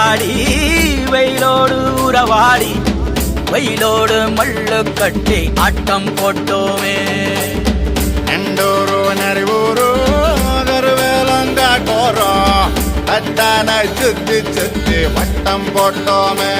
ஆடி வெயிலோடு உறவாடி வெயிலோடு மல்லு கட்டி ஆட்டம் போட்டோமே. எண்டூரு நரிவூரு கருவேலங்காட்டோரம் கட்டான சுத்தி சுத்தி வட்டம் போட்டோமே.